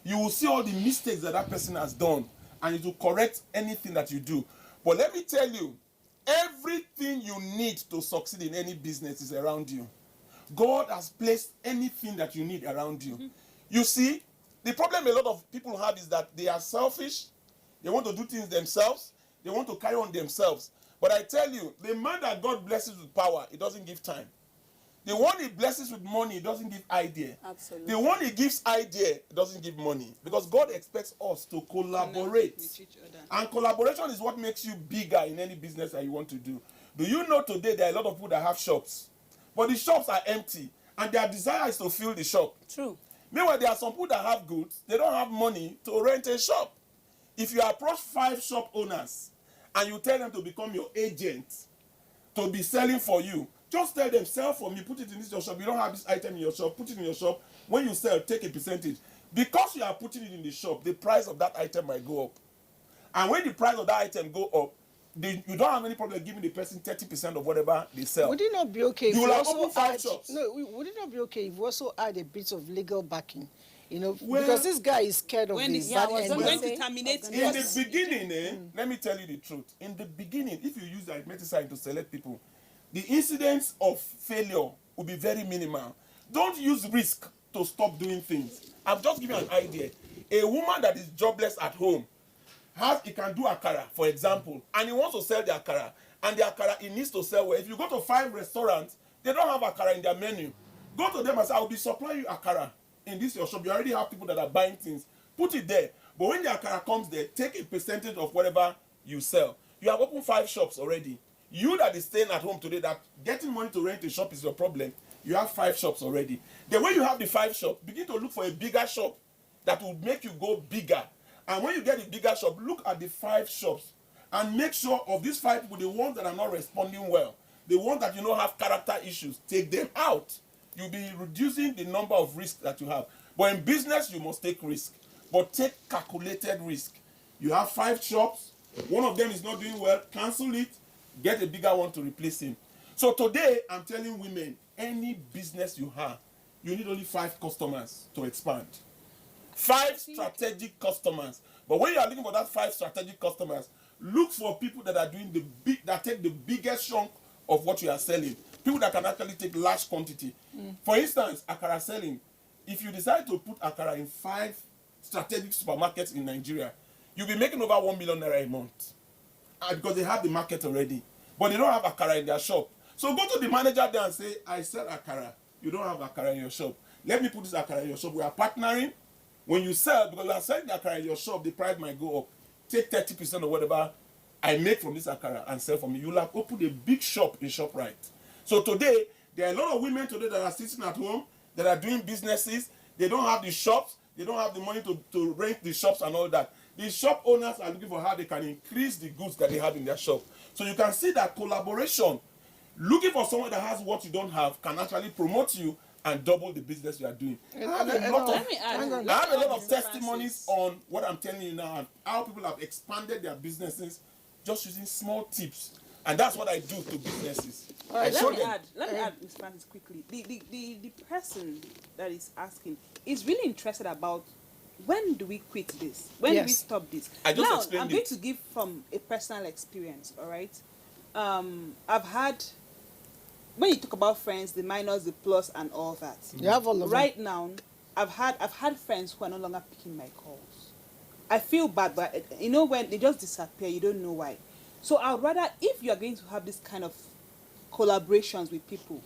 S2: You will see all the mistakes that person has done and it will correct anything that you do. But let me tell you, everything you need to succeed in any business is around you. God has placed anything that you need around you. You see, the problem a lot of people have is that they are selfish. They want to do things themselves. They want to carry on themselves. But I tell you, the man that God blesses with power, he doesn't give time. The one he blesses with money, he doesn't give idea.
S3: Absolutely.
S2: The one he gives idea, he doesn't give money. Because God expects us to collaborate.
S5: With each other.
S2: And collaboration is what makes you bigger in any business that you want to do. Do you know today there are a lot of people that have shops? But the shops are empty. And their desire is to fill the shop.
S3: True.
S2: Meanwhile, there are some people that have goods. They don't have money to rent a shop. If you approach 5 shop owners and you tell them to become your agent, to be selling for you, just tell them, sell for me, put it in this your shop. You don't have this item in your shop, put it in your shop. When you sell, take a percentage. Because you are putting it in the shop, the price of that item might go up. And when the price of that item go up, you don't have any problem giving the person 30% of whatever they sell.
S1: Would it not be okay if
S2: You
S1: you
S2: will have
S1: also
S2: opened 5
S1: add,
S2: shops.
S1: No, would it not be okay if you also add a bit of legal backing? You know,
S2: Well,
S1: because this guy is scared of
S5: when
S1: the
S5: it's-
S1: bad
S3: I was
S1: ending.
S3: gonna
S5: When
S3: say-
S5: to terminate
S2: In
S5: yes.
S2: the beginning, let me tell you the truth. In the beginning, if you use arithmetic to select people, the incidence of failure will be very minimal. Don't use risk to stop doing things. I've just given you an idea. A woman that is jobless at home, he can do akara, for example, and he wants to sell the akara, and the akara he needs to sell well. If you go to 5 restaurants, they don't have akara in their menu. Go to them and say, I will be supplying you akara. in this your shop, you already have people that are buying things. Put it there. But when the akara comes there, take a percentage of whatever you sell. You have opened 5 shops already. You that is staying at home today, that getting money to rent a shop is your problem, you have 5 shops already. Then when you have the 5 shops, begin to look for a bigger shop that will make you go bigger. And when you get a bigger shop, look at the 5 shops and make sure of these 5 people, the ones that are not responding well, the ones that you know have character issues, take them out. You'll be reducing the number of risks that you have. But in business, you must take risk. But take calculated risk. You have 5 shops, one of them is not doing well, cancel it, get a bigger one to replace him. So today, I'm telling women, any business you have, you need only 5 customers to expand. 5 strategic customers. But when you are looking for that 5 strategic customers, look for people that are doing that take the biggest chunk of what you are selling. People that can actually take large quantity. For instance, akara selling. If you decide to put akara in 5 strategic supermarkets in Nigeria, you'll be making over 1 million naira a month. Because they have the market already. But they don't have akara in their shop. So go to the manager there and say, I sell akara. You don't have akara in your shop. Let me put this akara in your shop. We are partnering. When you sell, because you are selling the akara in your shop, the price might go up. Take 30% of whatever I make from this akara and sell for me. You'll have opened a big shop in ShopRite. So today, there are a lot of women today that are sitting at home, that are doing businesses. They don't have the shops. They don't have the money to rent the shops and all that. The shop owners are looking for how they can increase the goods that they have in their shop. So you can see that collaboration, looking for someone that has what you don't have, can actually promote you and double the business you are doing. I have a lot of testimonies on what I'm telling you now, and how people have expanded their businesses just using small tips. And that's what I do to businesses.
S5: All right, let me add, Ms. Francis, quickly. The person that is asking is really interested about, when do we quit this? When do we stop this?
S2: I just
S5: now,
S2: explained
S5: I'm going to give from a personal experience, all right? I've had, when you talk about friends, the minus, the plus, and all that.
S1: You have all of them.
S5: Right now, I've had friends who are no longer picking my calls. I feel bad, but you know, when they just disappear, you don't know why. So I would rather, if you are going to have this kind of collaborations with people,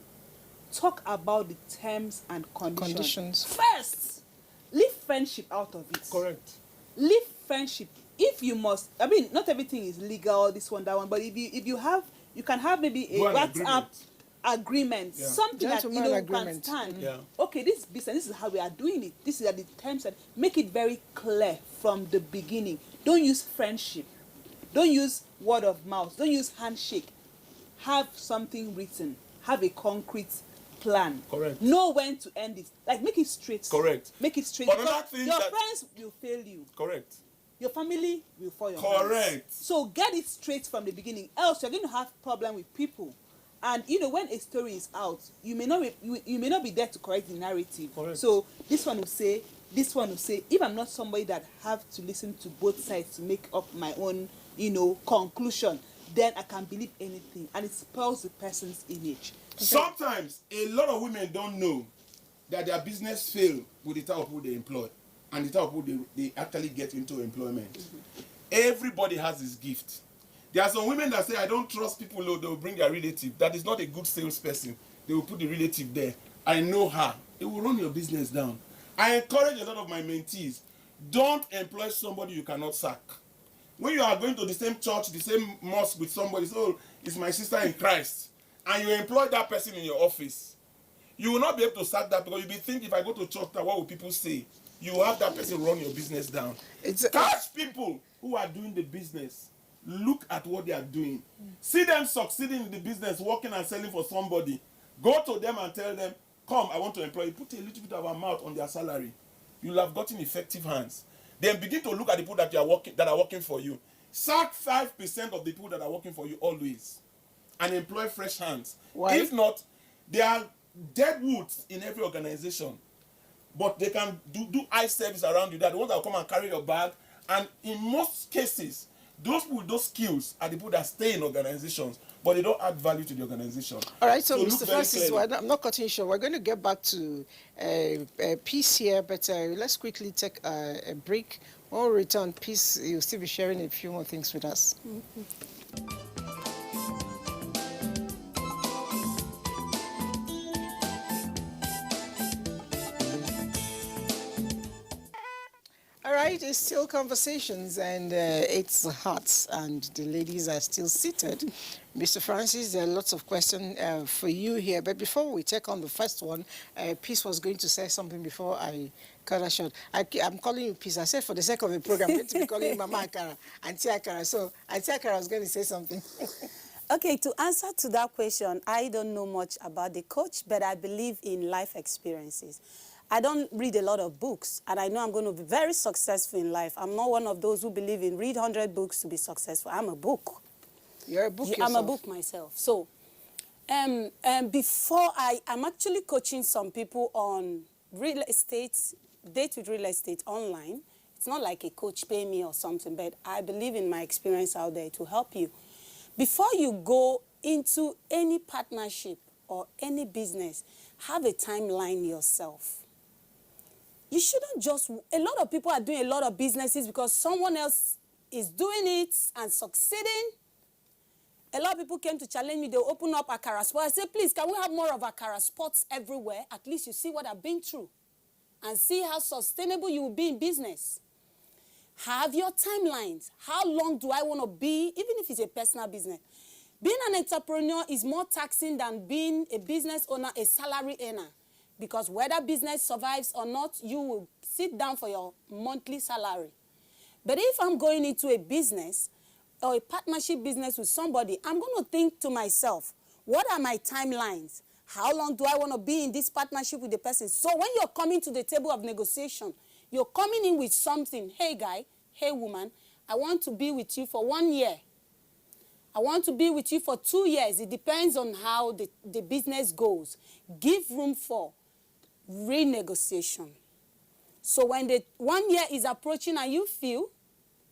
S5: talk about the terms and conditions. First, leave friendship out of it.
S2: Correct.
S5: Leave friendship. If you must, I mean, not everything is legal, this one, that one, but if you have, you can have maybe a WhatsApp agreement, something that you know can stand.
S2: Yeah.
S5: Okay, this business, this is how we are doing it. This is the terms that make it very clear from the beginning. Don't use friendship. Don't use word of mouth. Don't use handshake. Have something written. Have a concrete plan.
S2: Correct.
S5: Know when to end it. Like, make it straight.
S2: Correct.
S5: Make it straight.
S2: But
S5: Because your friends will fail you.
S2: Correct.
S5: Your family will fall your
S2: Correct.
S5: hands. So get it straight from the beginning. Else you're going to have problem with people. And you know, when a story is out, you may not be there to correct the narrative.
S2: Correct.
S5: So this one will say, this one will say. If I'm not somebody that have to listen to both sides to make up my own, you know, conclusion, then I can believe anything, and it spoils the person's image. Okay.
S2: Sometimes a lot of women don't know that their business fail with the type of people they employ and the type of people they actually get into employment. Mm-hmm. Everybody has his gift. There are some women that say, I don't trust people, they will bring their relative. That is not a good salesperson. They will put the relative there. I know her. It will run your business down. I encourage a lot of my mentees, don't employ somebody you cannot sack. When you are going to the same church, the same mosque with somebody, so it's my sister in Christ, and you employ that person in your office, you will not be able to sack that, because you'll be thinking, if I go to church, what will people say? You will have that person run your business down. Catch people who are doing the business. Look at what they are doing. See them succeeding in the business, working and selling for somebody. Go to them and tell them, come, I want to employ you. Put a little bit of amount on their salary. You'll have gotten effective hands. Then begin to look at the people that are working for you. Sack 5% of the people that are working for you always, and employ fresh hands. Why? If not, there are dead woods in every organization, but they can do eye service around you. They're the ones that will come and carry your bag. And in most cases, those people with those skills are the people that stay in organizations, but they don't add value to the organization.
S1: All right, so Mr. Francis, I'm not cutting you short. We're going to get back to Peace here, but let's quickly take a break. When we return, Peace, you'll still be sharing a few more things with us. Mm-hmm. right, it's still conversations and it's hot and the ladies are still seated. Mr. Francis, there are lots of questions for you here, but before we take on the first one, Peace was going to say something before I cut her short. I'm calling you Peace. I said for the sake of the program, I'm going to be calling you Mama Akara, Auntie Akara. So Auntie Akara was going to say something.
S3: Okay, to answer to that question, I don't know much about the coach, but I believe in life experiences. I don't read a lot of books, and I know I'm going to be very successful in life. I'm not one of those who believe in read 100 books to be successful. I'm a book.
S1: You're a book yourself.
S3: I'm a book myself. So, before I'm actually coaching some people on real estate, date with real estate online. It's not like a coach pay me or something, but I believe in my experience out there to help you. Before you go into any partnership or any business, have a timeline yourself. You shouldn't just, a lot of people are doing a lot of businesses because someone else is doing it and succeeding. A lot of people came to challenge me. They open up Akara spots. I said, please, can we have more of Akara spots everywhere? At least you see what I've been through and see how sustainable you will be in business. Have your timelines. How long do I want to be, even if it's a personal business? Being an entrepreneur is more taxing than being a business owner, a salary earner. Because whether business survives or not, you will sit down for your monthly salary. But if I'm going into a business or a partnership business with somebody, I'm going to think to myself, what are my timelines? How long do I want to be in this partnership with the person? So when you're coming to the table of negotiation, you're coming in with something. Hey, guy, hey, woman, I want to be with you for 1 year. I want to be with you for 2 years. It depends on how the business goes. Give room for renegotiation. So when the 1 year is approaching and you feel,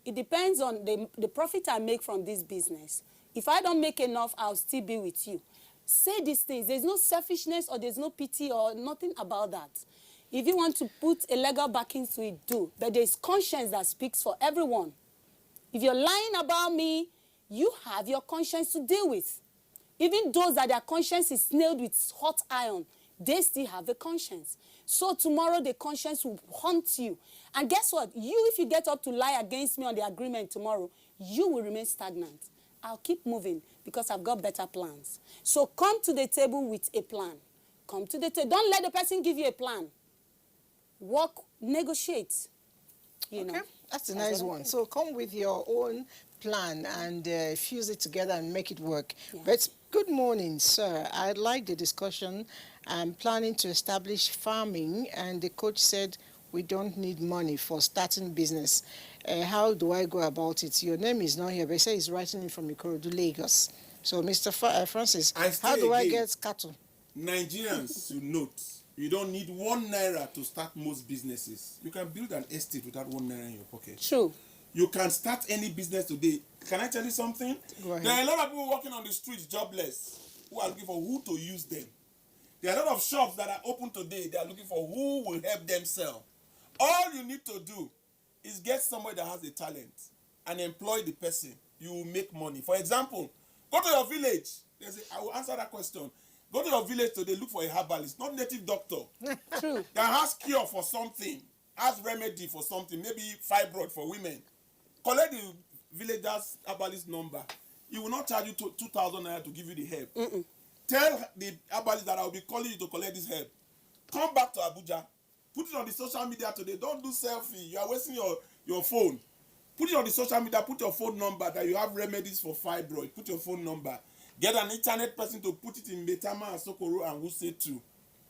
S3: it depends on the profit I make from this business. If I don't make enough, I'll still be with you. Say these things. There's no selfishness or there's no pity or nothing about that. If you want to put a legal backing to it, do. But there's conscience that speaks for everyone. If you're lying about me, you have your conscience to deal with. Even those that their conscience is nailed with hot iron, they still have a conscience. So tomorrow the conscience will haunt you. And guess what? You, if you get up to lie against me on the agreement tomorrow, you will remain stagnant. I'll keep moving because I've got better plans. So come to the table with a plan. Come to the table. Don't let the person give you a plan. Work, negotiate. You know.
S1: That's a nice one. So come with your own plan and fuse it together and make it work.
S3: Yeah.
S1: But good morning, sir. I like the discussion. I'm planning to establish farming, and the coach said we don't need money for starting business. How do I go about it? Your name is not here, but he said he's writing it from Ikorodu, Lagos. So, Mr. Francis, how do I get cattle?
S2: Nigerians should note, you don't need 1 naira to start most businesses. You can build an estate without 1 naira in your pocket.
S3: True.
S2: You can start any business today. Can I tell you something?
S1: Go ahead.
S2: There are a lot of people walking on the streets jobless who are looking for who to use them. There are a lot of shops that are open today. They are looking for who will help them sell. All you need to do is get somebody that has a talent and employ the person. You will make money. For example, go to your village. I will answer that question. Go to your village today, look for a herbalist, not native doctor.
S3: True.
S2: That has cure for something, has remedy for something, maybe fibroid for women. Collect the villager's herbalist number. He will not charge you 2,000 naira to give you the herb. Tell the herbalist that I will be calling you to collect this herb. Come back to Abuja. Put it on the social media today. Don't do selfie. You are wasting your phone. Put it on the social media. Put your phone number that you have remedies for fibroid. Put your phone number. Get an internet person to put it in Metama and Sokoro and Wuse too.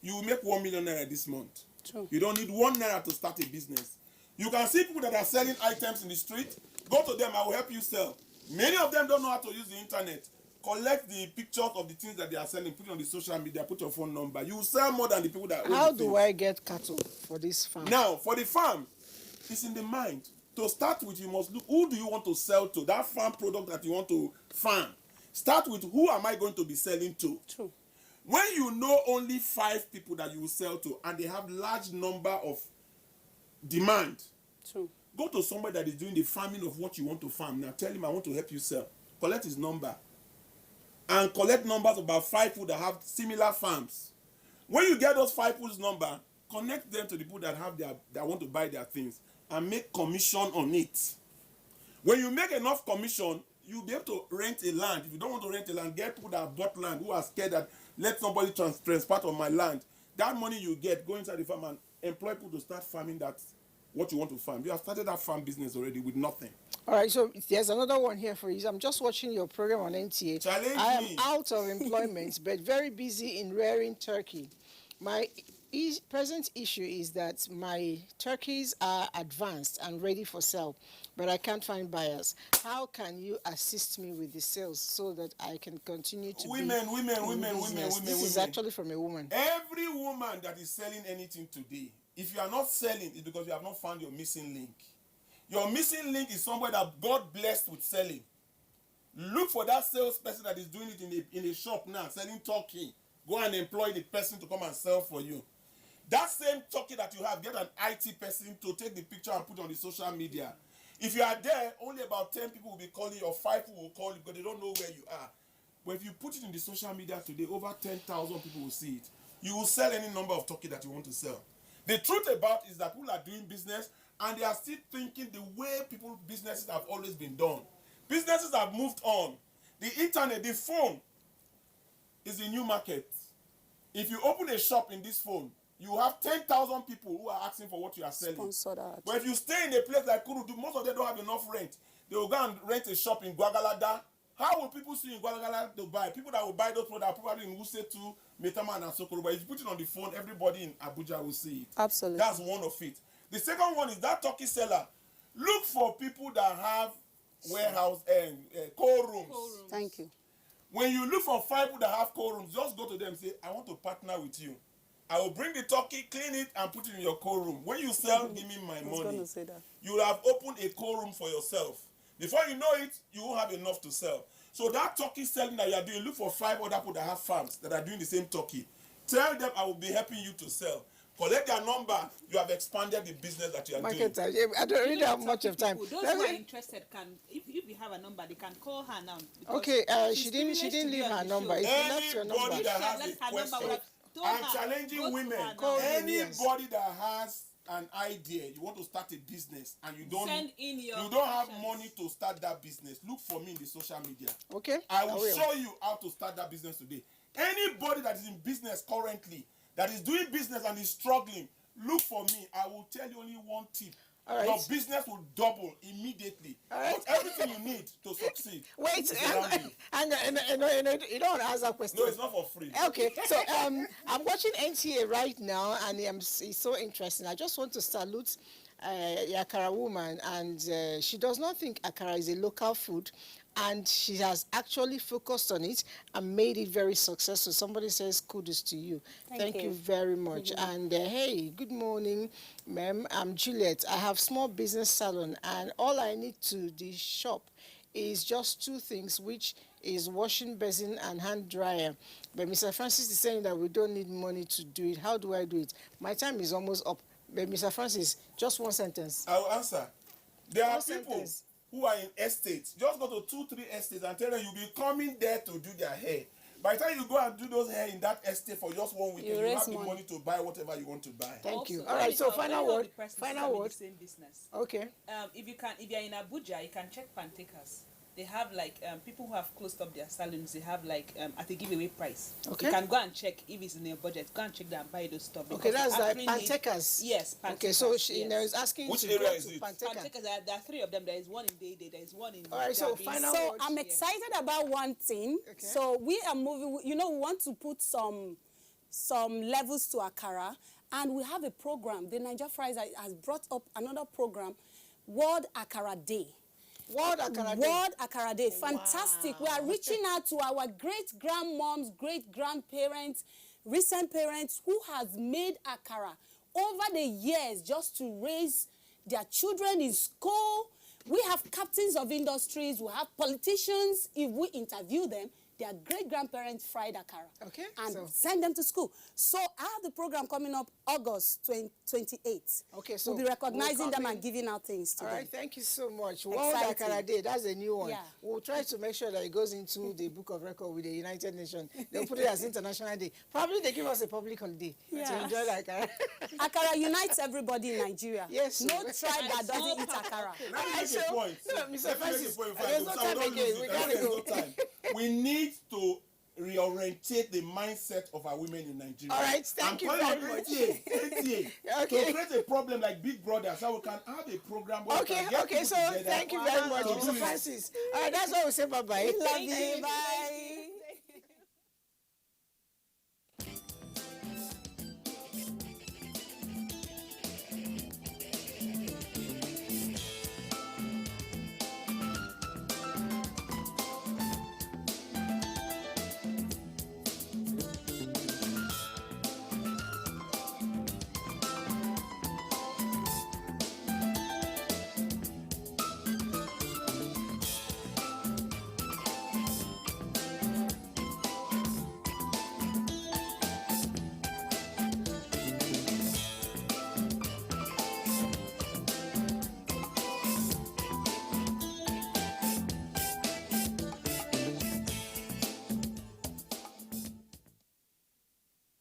S2: You will make 1 million naira this month.
S3: True.
S2: You don't need 1 naira to start a business. You can see people that are selling items in the street. Go to them. I will help you sell. Many of them don't know how to use the internet. Collect the pictures of the things that they are selling. Put it on the social media. Put your phone number. You will sell more than the people that own
S1: How
S2: the
S1: do
S2: thing.
S1: I get cattle for this farm?
S2: Now, for the farm, it's in the mind. To start with, you must look, who do you want to sell to? That farm product that you want to farm. Start with, who am I going to be selling to?
S3: True.
S2: When you know only 5 people that you will sell to and they have large number of demand,
S3: True.
S2: go to somebody that is doing the farming of what you want to farm. Now tell him, I want to help you sell. Collect his number. And collect numbers of about 5 people that have similar farms. When you get those 5 people's number, connect them to the people that want to buy their things and make commission on it. When you make enough commission, you'll be able to rent a land. If you don't want to rent a land, get people that have bought land, who are scared that let somebody transport on my land. That money you get, go inside the farm and employ people to start farming that what you want to farm. You have started that farm business already with nothing.
S1: All right, so there's another one here for you. I'm just watching your program on NTA.
S2: Challenge
S1: I am
S2: me.
S1: out of employment, but very busy in rearing turkey. My present issue is that my turkeys are advanced and ready for sale, but I can't find buyers. How can you assist me with the sales so that I can continue to
S2: Women.
S1: This is actually from a woman.
S2: Every woman that is selling anything today, if you are not selling, it's because you have not found your missing link. Your missing link is somebody that God blessed with selling. Look for that salesperson that is doing it in a shop now, selling turkey. Go and employ the person to come and sell for you. That same turkey that you have, get an IT person to take the picture and put on the social media. If you are there, only about 10 people will be calling you or 5 people will call you because they don't know where you are. But if you put it in the social media today, over 10,000 people will see it. You will sell any number of turkey that you want to sell. The truth about it is that people are doing business and they are still thinking the way businesses have always been done. Businesses have moved on. The internet, the phone is the new market. If you open a shop in this phone, you have 10,000 people who are asking for what you are selling.
S3: Sponsor that.
S2: But if you stay in a place like Kurudu, most of them don't have enough rent. They will go and rent a shop in Guagalada. How will people see you in Guagalada to buy? People that will buy those products are probably in Wusetu, Metaman, and Sokoro. But if you put it on the phone, everybody in Abuja will see it.
S3: Absolutely.
S2: That's one of it. The second one is that turkey seller. Look for people that have warehouse and cold rooms.
S3: Thank you.
S2: When you look for 5 people that have cold rooms, just go to them and say, I want to partner with you. I will bring the turkey, clean it, and put it in your cold room. When you sell, give me my money.
S3: Going to say that.
S2: You will have opened a cold room for yourself. Before you know it, you won't have enough to sell. So that turkey selling that you are doing, look for 5 other people that have farms that are doing the same turkey. Tell them I will be helping you to sell. Collect their number. You have expanded the business that you are doing.
S1: I don't really have much of time.
S5: Those who are interested can, if you have a number, they can call her now.
S1: Okay, she didn't leave her number. If you left your number,
S2: Anybody that has a question, I'm challenging women. Anybody that has an idea, you want to start a business and you don't have money to start that business, look for me in the social media.
S1: Okay.
S2: I will show you how to start that business today. Anybody that is in business currently, that is doing business and is struggling, look for me. I will tell you only one tip.
S1: All right.
S2: Your business will double immediately.
S1: All right.
S2: But everything you need to succeed.
S1: Wait,
S2: is around you.
S1: you don't answer questions.
S2: No, it's not for free.
S1: Okay, so I'm watching NTA right now, and it's so interesting. I just want to salute the Akara woman, and she does not think Akara is a local food, and she has actually focused on it and made it very successful. Somebody says kudos to you. Thank you very much. And hey, good morning, ma'am. I'm Juliet. I have small business salon, and all I need to the shop is just 2 things, which is washing basin and hand dryer. But Mr. Francis is saying that we don't need money to do it. How do I do it? My time is almost up. But Mr. Francis, just 1 sentence.
S2: I will answer. There are
S1: One
S2: people
S1: sentence.
S2: who are in estates. Just go to 2, 3 estates and tell them you'll be coming there to do their hair. By the time you go and do those hair in that estate for just 1 week, you have the money to buy whatever you want to buy.
S1: Thank you. All right, so final word. Final word.
S5: Same business.
S1: Okay.
S5: If you're in Abuja, you can check Pantakers. They have like people who have closed up their salons. They have like at a giveaway price.
S1: Okay.
S5: You can go and check if it's in your budget. Go and check that and buy those stuff.
S1: Okay, that's like Pantakers.
S5: Yes, Pantakers.
S1: Okay, so she is asking
S2: Which
S1: to
S2: area
S1: go
S2: is
S1: to
S2: it?
S1: Pantakers.
S5: Pantakers, there are 3 of them. There is one in Dede. There is one in.
S1: All right, so
S5: Jabi.
S1: final
S3: So
S1: word.
S3: I'm excited about one thing.
S1: Okay.
S3: So we are moving, we want to put some levels to Akara, and we have a program. The Niger Fries has brought up another program, World Akara Day.
S1: World Akara Day.
S3: World Akara Day. Fantastic. We are reaching out to our great-grandmoms, great-grandparents, recent parents who has made Akara over the years just to raise their children in school. We have captains of industries, we have politicians. If we interview them, their great-grandparents fried akara.
S1: Okay,
S3: And
S1: so-
S3: send them to school. So I have the program coming up August 28th.
S1: Okay, so
S3: we'll be recognizing
S1: we'll
S3: them
S1: come
S3: and
S1: in.
S3: giving out things to
S1: All
S3: them.
S1: right, thank you so much. World
S3: Exciting.
S1: Akara Day, that's a new one.
S3: Yeah.
S1: We'll try to make sure that it goes into the book of record with the United Nations. They'll put it as International Day. Probably they give us a public holiday to
S3: Yeah.
S1: enjoy the Akara.
S3: Akara unites everybody in Nigeria.
S1: Yes,
S3: No
S1: sir.
S3: tribe that doesn't eat akara.
S2: Let me
S1: Alright,
S2: make
S1: so-
S2: a point.
S1: no,
S2: Let me
S1: Mr.
S2: make a
S1: Francis,
S2: point.
S1: there's no
S2: So
S1: time
S2: don't
S1: again.
S2: lose
S1: We
S2: it.
S1: gotta
S2: There's
S1: go.
S2: no time. We need to reorientate the mindset of our women in Nigeria.
S1: All right, thank you very much.
S2: NTA,
S1: Okay.
S2: to create a problem like Big Brother, so we can have a program where we
S1: Okay,
S2: can get
S1: okay,
S2: people
S1: so
S2: together
S1: thank you very much,
S2: to
S1: Mr.
S2: do it.
S1: Francis. All right, that's all we say. Bye-bye.
S3: Love you. Bye.